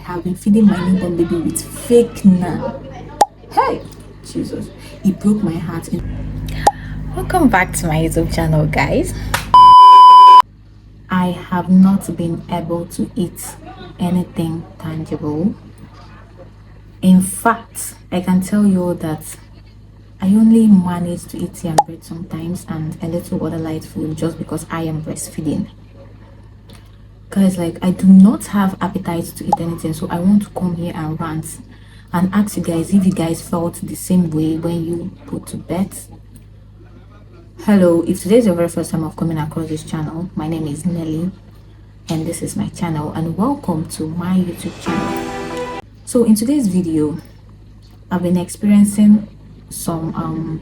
have been feeding my newborn baby with fake NAN. Hey, Jesus, it broke my heart. Welcome back to my YouTube channel, guys. I have not been able to eat anything tangible. In fact, I can tell you that I only manage to eat tea and bread sometimes and a little other light food just because I am breastfeeding. Guys, like, I do not have appetite to eat anything, so I want to come here and rant and ask you guys if you guys felt the same way when you put to bed. Hello, if today is your very first time of coming across this channel, my name is Nelly and this is my channel, and welcome to my YouTube channel. So in today's video, I've been experiencing some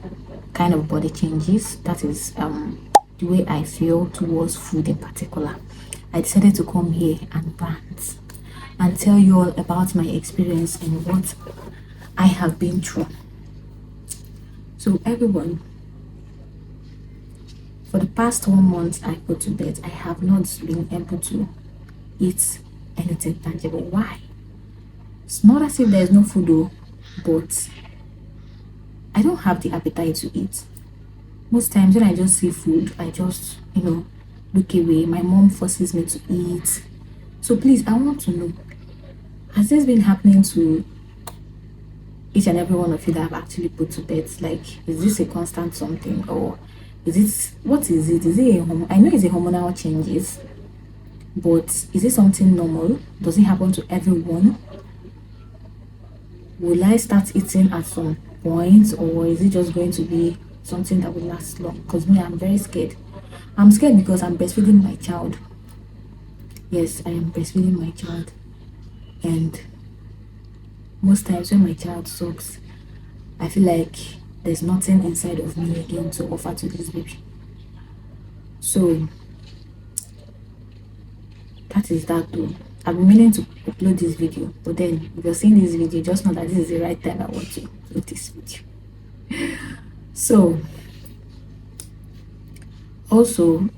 kind of body changes. That is the way I feel towards food in particular. I decided to come here and rant and tell you all about my experience and what I have been through. So everyone, for the past 1 month I put to bed, I have not been able to eat anything tangible. Why? It's not as if there's no food though, but I don't have the appetite to eat. Most times when I just see food, I just, look away. My mom forces me to eat. So please, I want to know, has this been happening to each and every one of you that I've actually put to bed? Like, is this a constant something, or is it, what is it? Is it I know it's a hormonal changes, but is it something normal? Does it happen to everyone? Will I start eating at some point, or is it just going to be something that will last long? Because me, I'm very scared. I'm scared because I'm breastfeeding my child. Yes, I am breastfeeding my child, and most times when my child sucks, I feel like there's nothing inside of me again to offer to this baby. So that is that though. I've been meaning to upload this video, but then if you're seeing this video, just know that this is the right time I want to upload this video. So also,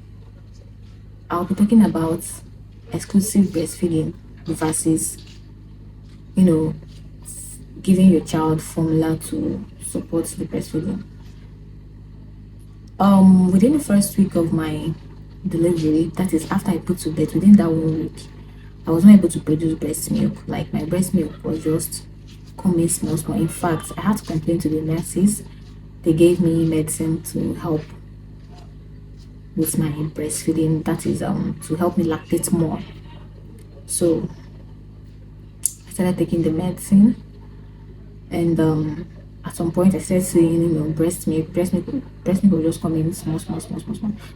I'll be talking about exclusive breastfeeding versus, giving your child formula to support the breastfeeding. Within the first week of my delivery, that is after I put to bed, within that 1 week, I was not able to produce breast milk. Like, my breast milk was just coming small. In fact, I had to complain to the nurses. They gave me medicine to help with my breastfeeding, that is to help me lactate more. So I started taking the medicine, and at some point I started seeing breast milk was just coming small.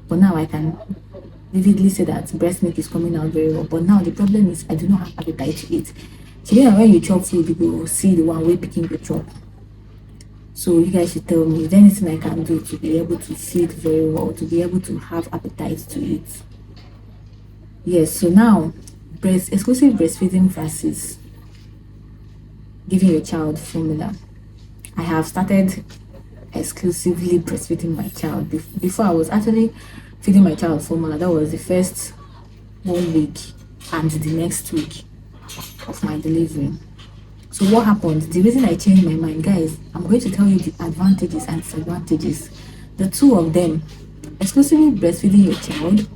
But now I can vividly say that breast milk is coming out very well. But now the problem is I do not have appetite to eat. So when you chop food, you will see the one way picking the chop. So you guys should tell me, is there anything I can do to be able to feed very well, to be able to have appetite to eat? Yes, so now, exclusive breastfeeding versus giving your child formula. I have started exclusively breastfeeding my child. Before, I was actually feeding my child formula. That was the first 1 week and the next week of my delivery. So what happened? The reason I changed my mind, guys, I'm going to tell you the advantages and disadvantages. The two of them. Exclusively breastfeeding your child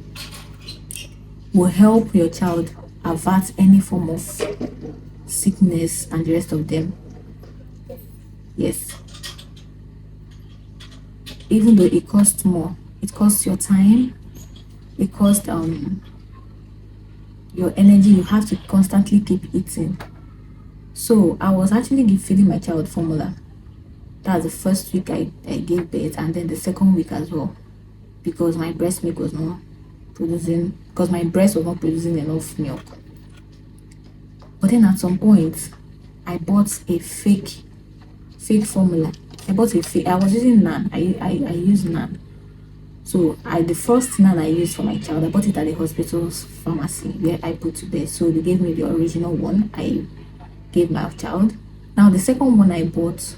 will help your child avert any form of sickness and the rest of them. Yes. Even though it costs more, it costs your time, it costs your energy. You have to constantly keep eating. So I was actually feeding my child formula. That's the first week I gave birth, and then the second week as well, because my breast milk was not producing, because my breast was not producing enough milk. But then at some point, I bought a fake formula. I was using NAN. I use NAN. So the first NAN I used for my child, I bought it at the hospital's pharmacy where I put to bed. So they gave me the original one. I gave my child. Now the second one I bought,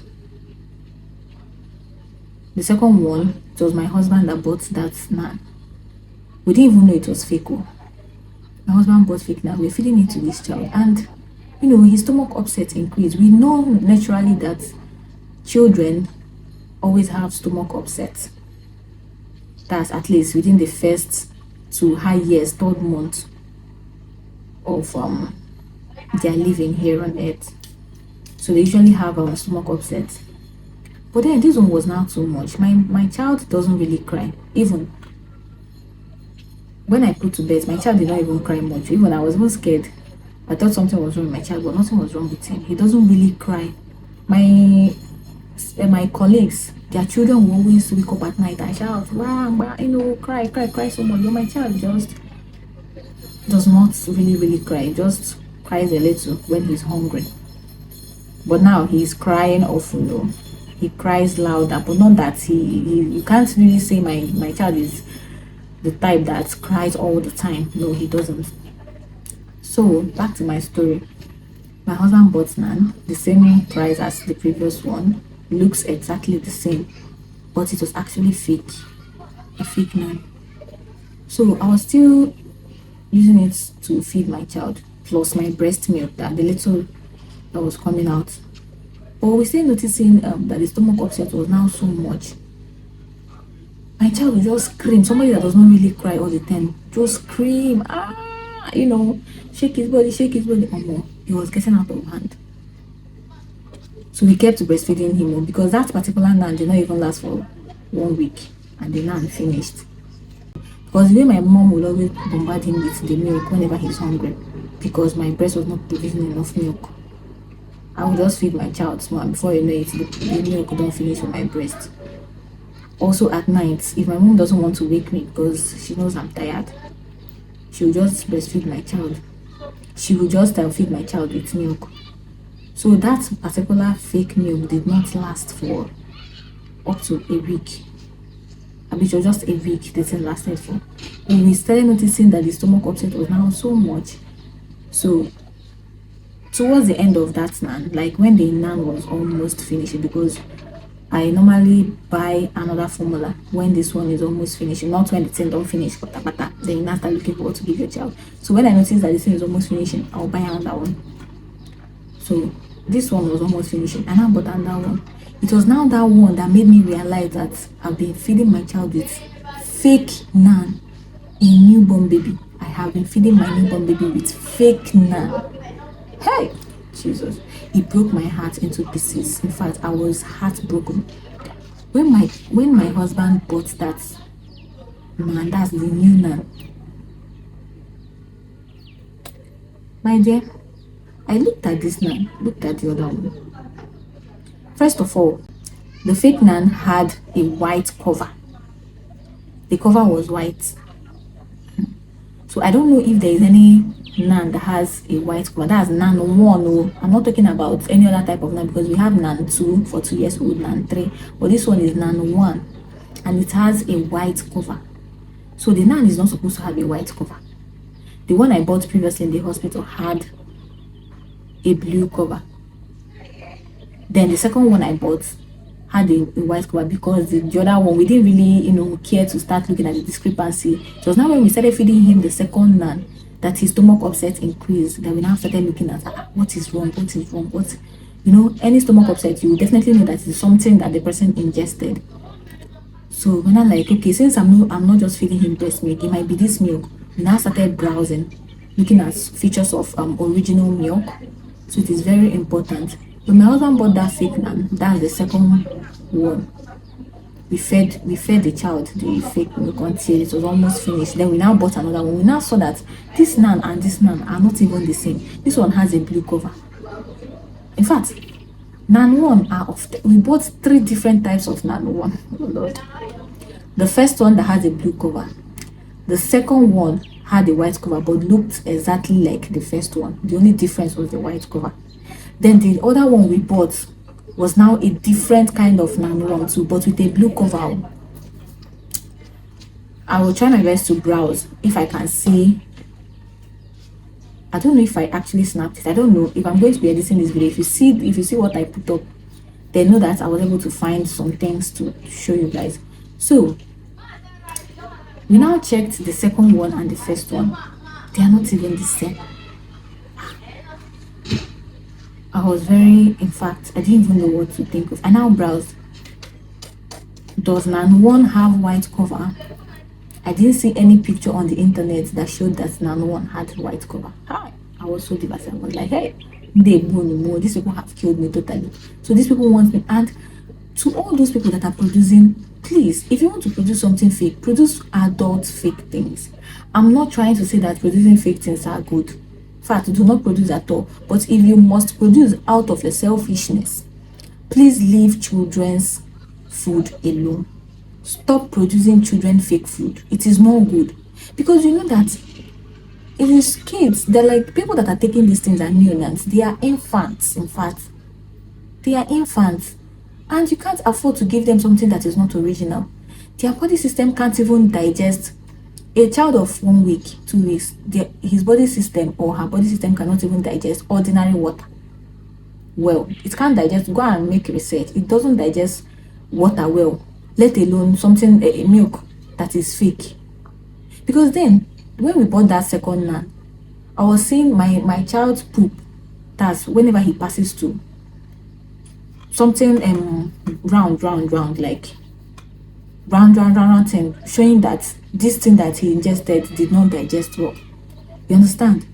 it was my husband that bought that NAN. We didn't even know it was fake. My husband bought fake NAN. We're feeding it to this child, and his stomach upset increased. We know naturally that children always have stomach upset. That's at least within the first to high years, third month of their living here on earth. So they usually have stomach upset. But then this one was now too much. My child doesn't really cry. Even when I put to bed, my child did not even cry much. Even I was even scared. I thought something was wrong with my child, but nothing was wrong with him. He doesn't really cry. My colleagues, their children will always wake up at night and shout, wow, wow, cry, cry, cry so much. But my child just does not really cry. Just cries a little when he's hungry. But now he's crying often. He cries louder, but not that he you can't really say my child is the type that cries all the time. No, he doesn't. So back to my story. My husband bought NAN, the same price as the previous one. It looks exactly the same, but it was actually fake, a fake NAN. So I was still using it to feed my child, plus my breast milk, that the little that was coming out. But we still noticing that the stomach upset was now so much. My child will just scream. Somebody that does not really cry all the time, just scream, shake his body, shake his body. Oh no, it was getting out of hand. So we kept breastfeeding him because that particular NAN did not even last for 1 week, and the NAN finished. Because the way my mom would always bombard him with the milk whenever he's hungry, because my breast was not producing enough milk. I would just feed my child small, and before you know it, the milk don't finish on my breast. Also at night, if my mom doesn't want to wake me because she knows I'm tired, she will just breastfeed my child. She will just feed my child with milk. So that particular fake milk did not last for up to a week. I mean, it was just a week this thing lasted for. When we started noticing that the stomach upset was now so much. So towards the end of that NAN, like when the NAN was almost finished, because I normally buy another formula when this one is almost finished, not when the thing don't finish, then you now start looking for what to give your child. So when I notice that this thing is almost finishing, I'll buy another one. So this one was almost finishing, and I bought another one. It was now that one that made me realize that I've been feeding my child with fake NAN, a newborn baby. I have been feeding my newborn baby with fake NAN. Hey, Jesus, it broke my heart into pieces. In fact, I was heartbroken. When my husband bought that NAN, that's the new NAN. My dear, I looked at this NAN, looked at the other one. First of all, the fake NAN had a white cover. The cover was white. So I don't know if there is any NAN that has a white cover. That's NAN 1. No, I'm not talking about any other type of NAN, because we have NAN 2 for 2 years old, NAN 3. But this one is NAN 1, and it has a white cover. So the NAN is not supposed to have a white cover. The one I bought previously in the hospital had a blue cover. Then the second one I bought had a white cover, because the other one, we didn't really care to start looking at the discrepancy. It was now when we started feeding him the second NAN that his stomach upset increased, that we now started looking at what is wrong, any stomach upset, you will definitely know that it's something that the person ingested. So when I'm like, okay, since I'm not just feeding him breast milk, it might be this milk. We now started browsing, looking at features of original milk. So it is very important. When my husband bought that fake NAN, that's the second one, we fed the child the fake milk until it was almost finished. Then we now bought another one. We now saw that this NAN and this NAN are not even the same. This one has a blue cover. In fact, NAN 1 we bought 3 different types of NAN 1. Oh Lord. The first one that has a blue cover. The second one had a white cover but looked exactly like the first one. The only difference was the white cover. Then the other one we bought was now a different kind of NAN 1 too, but with a blue cover. I will try my best to browse if I can see. I don't know if I actually snapped it. I don't know if I'm going to be editing this video. If you see what I put up, then know that I was able to find some things to show you guys. So we now checked the second one and the first one. They are not even the same. was very, in fact, I didn't even know what to think of. I now browsed, does NAN 1 have white cover? I didn't see any picture on the internet that showed that NAN 1 had white cover. Hi. I was so devastated. I was like, hey, they more. These people have killed me totally. So these people want me. And to all those people that are producing, please, if you want to produce something fake, produce adult fake things. I'm not trying to say that producing fake things are good. In fact, do not produce at all. But if you must produce out of your selfishness, please leave children's food alone. Stop producing children fake food. It is not good. Because you know that it is kids, they're like people that are taking these things are neonates. They are infants, in fact. They are infants. And you can't afford to give them something that is not original. Their body system can't even digest. A child of 1 week, 2 weeks, his body system or her body system cannot even digest ordinary water. Well, it can't digest. Go and make research. It doesn't digest water well, let alone something, a milk that is fake. Because then, when we bought that second NAN, I was seeing my child's poop. That's whenever he passes to something round, like round thing, showing that this thing that he ingested did not digest well. You understand?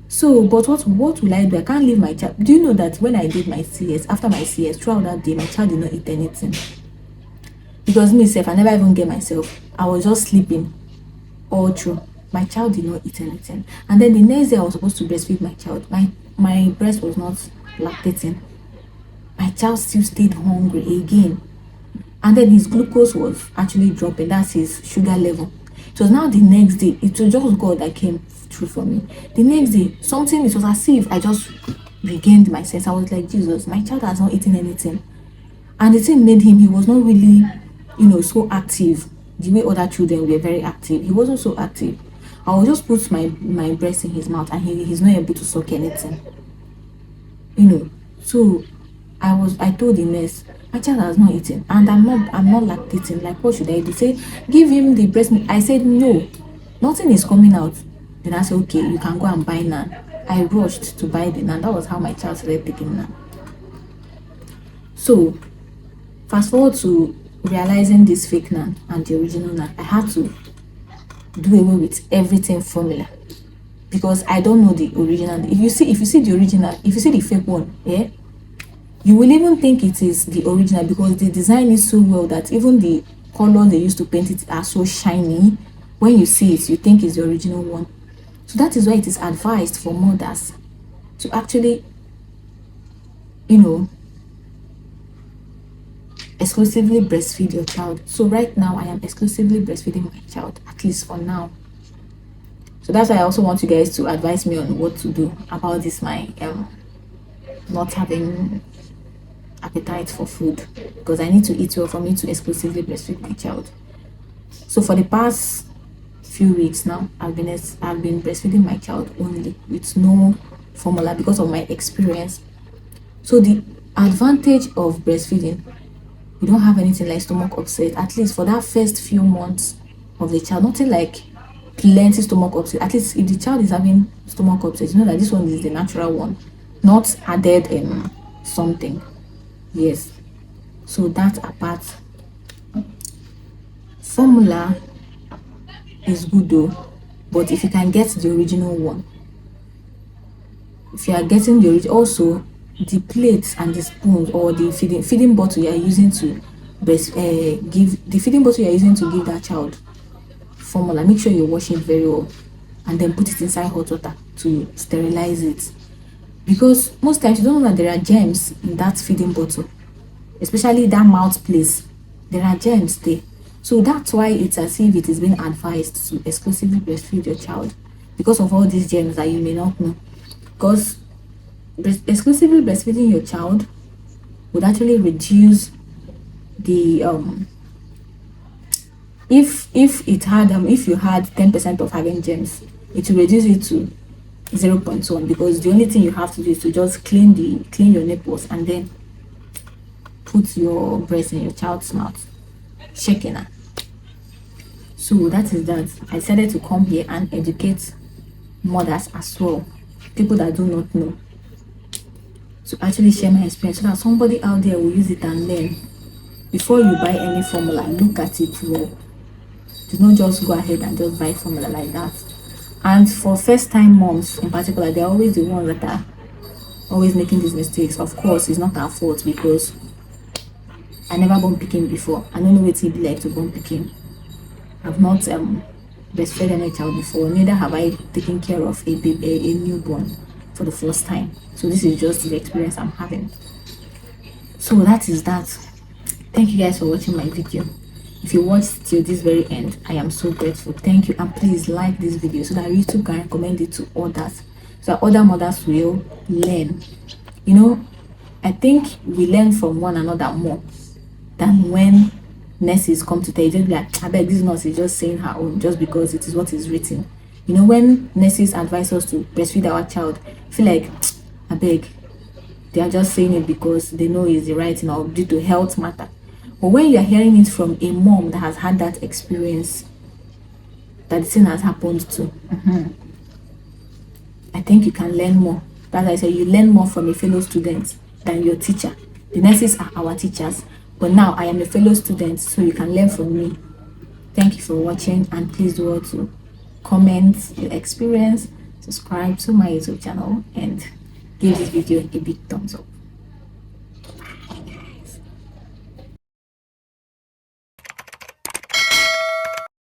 So, but what will I do? I can't leave my child. Do you know that when I did my CS, after my CS, throughout that day, my child did not eat anything? Because myself, I never even get myself. I was just sleeping all through. My child did not eat anything. And then the next day, I was supposed to breastfeed my child. My breast was not lactating. My child still stayed hungry again. And then his glucose was actually dropping. That's his sugar level. It was now the next day. It was just God that came through for me. The next day, it was as if I just regained my sense. I was like, Jesus, my child has not eaten anything. And the thing made him, he was not really, so active. The way other children were very active. He wasn't so active. I will just put my breast in his mouth and he's not able to suck anything. So I told the nurse, my child has not eaten and I'm not lactating. Like, what should I do? Say, give him the breast milk. I said, no, nothing is coming out. Then I said, okay, you can go and buy NAN. I rushed to buy the NAN. That was how my child started taking NAN. So, fast forward to realizing this fake NAN and the original NAN, I had to do away with everything formula because I don't know the original. If you see the original, if you see the fake one, yeah, you will even think it is the original because the design is so well that even the color they used to paint it are so shiny. When you see it, you think it's the original one. So that is why it is advised for mothers to actually, exclusively breastfeed your child. So right now, I am exclusively breastfeeding my child, at least for now. So that's why I also want you guys to advise me on what to do about this, my not having appetite for food, because I need to eat well for me to exclusively breastfeed my child. So for the past few weeks now, I've been breastfeeding my child only with no formula because of my experience. So the advantage of breastfeeding, you don't have anything like stomach upset, at least for that first few months of the child. Nothing like plenty stomach upset. At least if the child is having stomach upset, you know that this one is the natural one, not added in something. Yes. So that apart, formula is good though, but if you can get the original one, if you are getting the original, also the plates and the spoons or the feeding bottle you are using to give the feeding bottle you are using to give that child formula, make sure you wash it very well and then put it inside hot water to sterilize it, because most times you don't know that there are germs in that feeding bottle, especially that mouth place. There are germs there. So that's why it's as if it is being advised to exclusively breastfeed your child because of all these germs that you may not know. Because exclusively breastfeeding your child would actually reduce the if you had 10% of having germs, it will reduce it to 0.1, because the only thing you have to do is to just clean your nipples and then put your breast in your child's mouth, shaking her. So that is that. I decided to come here and educate mothers as well, people that do not know, to actually share my experience so that somebody out there will use it and learn. Before you buy any formula, look at it well. Do not just go ahead and just buy formula like that. And for first time moms in particular, they're always the ones that are always making these mistakes. Of course, it's not our fault because I never born picking before. I don't know what it be like to born picking. I've not breastfed any child before, neither have I taken care of a baby, a newborn for the first time. So this is just the experience I'm having. So that is that. Thank you guys for watching my video. If you watched till this very end, I am so grateful. Thank you, and please like this video so that YouTube can recommend it to others, so that other mothers will learn. You know, I think we learn from one another more than when nurses come to tell you, just be like, I beg, this nurse is just saying her own just because it is what is written. You know, when nurses advise us to breastfeed our child, I feel like, I beg, they are just saying it because they know it's the right thing or due to health matter. But when you are hearing it from a mom that has had that experience, that the thing has happened to, I think you can learn more. That's why I say you learn more from a fellow student than your teacher. The nurses are our teachers, but now I am a fellow student, so you can learn from me. Thank you for watching, and please do also comment your experience, subscribe to my YouTube channel, and give this video a big thumbs up.